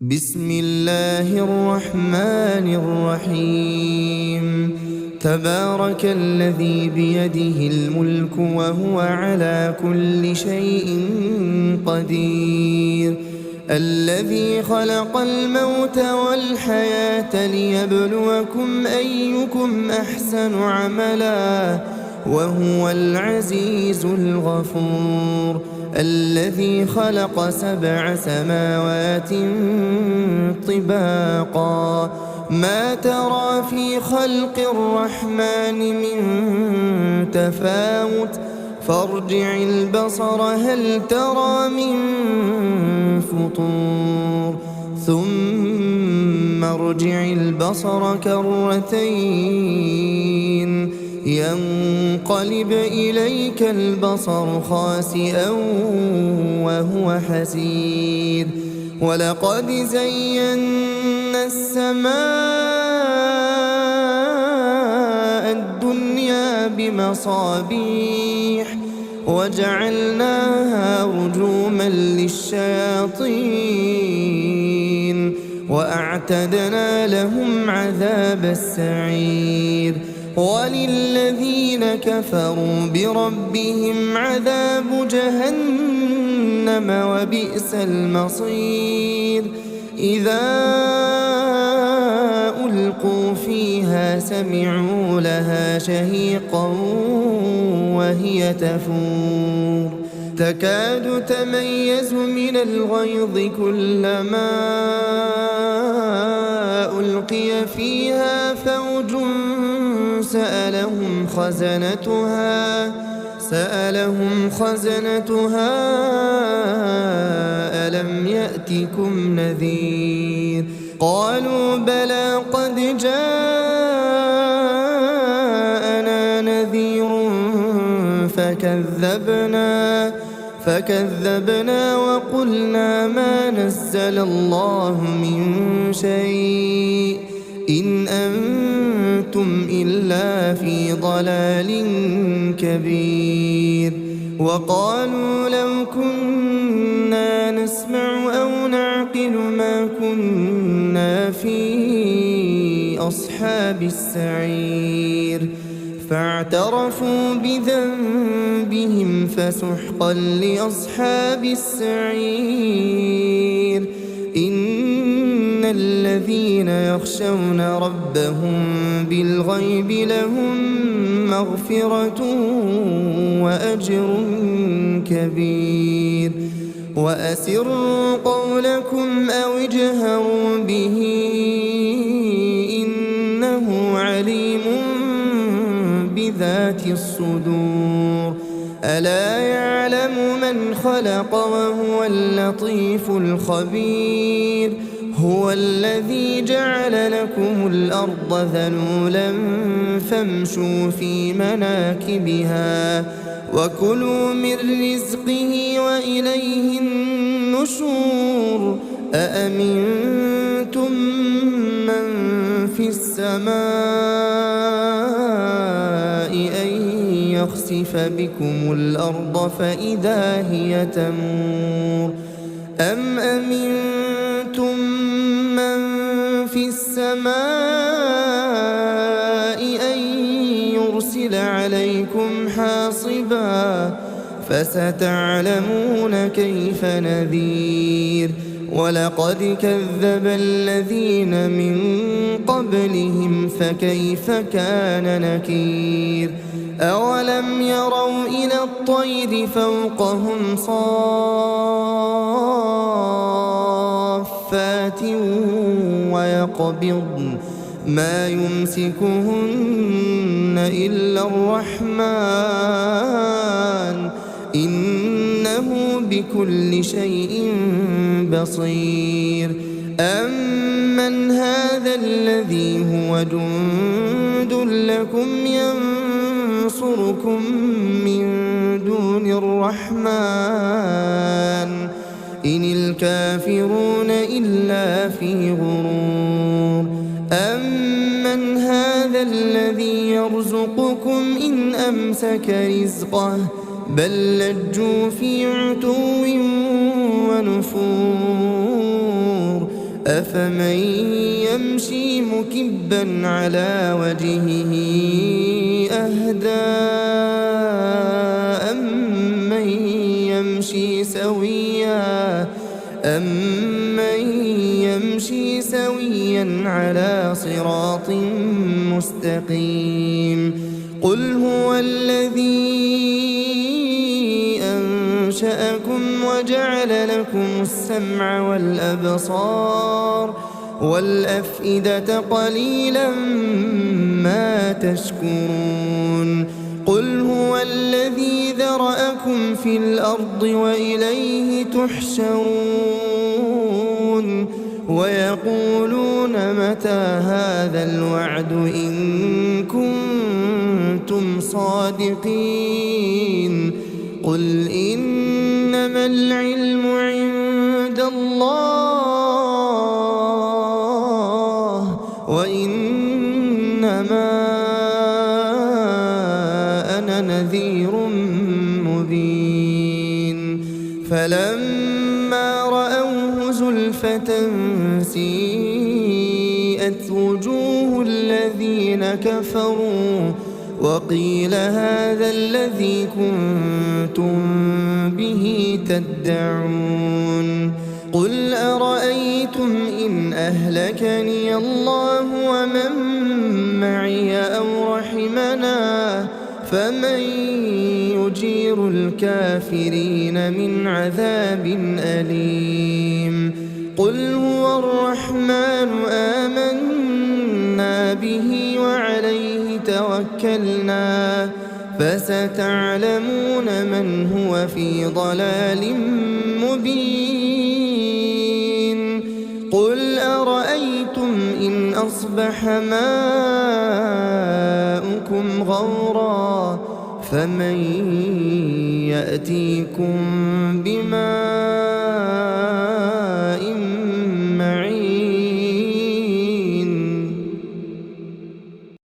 بسم الله الرحمن الرحيم. تبارك الذي بيده الملك وهو على كل شيء قدير، الذي خلق الموت والحياة ليبلوكم أيكم أحسن عملا وهو العزيز الغفور، الذي خلق 7 سماوات طباقا ما ترى في خلق الرحمن من تفاوت فارجع البصر هل ترى من فطور ثم ارجع البصر كرتين ينقلب إليك البصر خاسئا وهو حسير، ولقد زينا السماء الدنيا بمصابيح وجعلناها رجوما للشياطين وأعتدنا لهم عذاب السعير، وللذين كفروا بربهم عذاب جهنم وبئس المصير. إذا ألقوا فيها سمعوا لها شهيقا وهي تفور تكاد تميز من الغيظ كلما ألقي فيها فوج سألهم خزنتها ألم يأتكم نذير؟ قالوا بلى قد جاءنا نذير فكذبنا وقلنا ما نزل الله من شيء إن أنتم إلا في ضلال كبير. وقالوا لو كنا نسمع أو نعقل ما كنا في أصحاب السعير، فاعترفوا بذنبهم فسحقا لأصحاب السعير. إن الذين يخشون ربهم بالغيب لهم مغفرة وأجر كبير. وأسروا قولكم أو اجهروا به إنه عليم بذات الصدور. ألا يعلم من خلق وهو اللطيف الخبير. هو الذي جعل لكم الأرض ذلولا فامشوا في مناكبها وكلوا من رزقه وإليه النشور. أأمنتم من في السماء أن يخسف بكم الأرض فإذا هي تمور أم أمنتم من في السماء أن يرسل عليكم حاصبا فستعلمون كيف نذير. ولقد كذب الذين من قبلهم فكيف كان نكير. أولم يروا إلى الطير فوقهم صافات ويقبضن ما يمسكهن إلا الرحمن إنه بكل شيء بصير. أمن هذا الذي هو جند لكم ينصركم من دون الرحمن إن الكافرون إلا في غرور. أمن هذا الذي يرزقكم إن أمسك رزقه بل لجوا في عتو ونفور أفمن يمشي مكبا على وجهه أهدى أمن يمشي سويا على صراط مستقيم قل هو الذي أنشأكم وجعل لكم السمع والأبصار والأفئدة قليلا ما تشكرون قل هو الذي ذرأكم في الأرض وإليه تحشرون ويقولون متى هذا الوعد إن كنتم صادقين قل إنما العلم عند الله وإنما أنا نذير مبين فلما رأوه زلفة سيئت وجوه الذين كفروا وقيل هذا الذي كنتم به تدعون قل أرأيتم إن أهلكني الله ومن معي أو رحمنا فمن يجير الكافرين من عذاب أليم قل هو الرحمن آمنا به وعليه توكلنا فستعلمون من هو في ضلال مبين قل أرأيتم إن أصبح ماؤكم غورا فمن يأتيكم بماء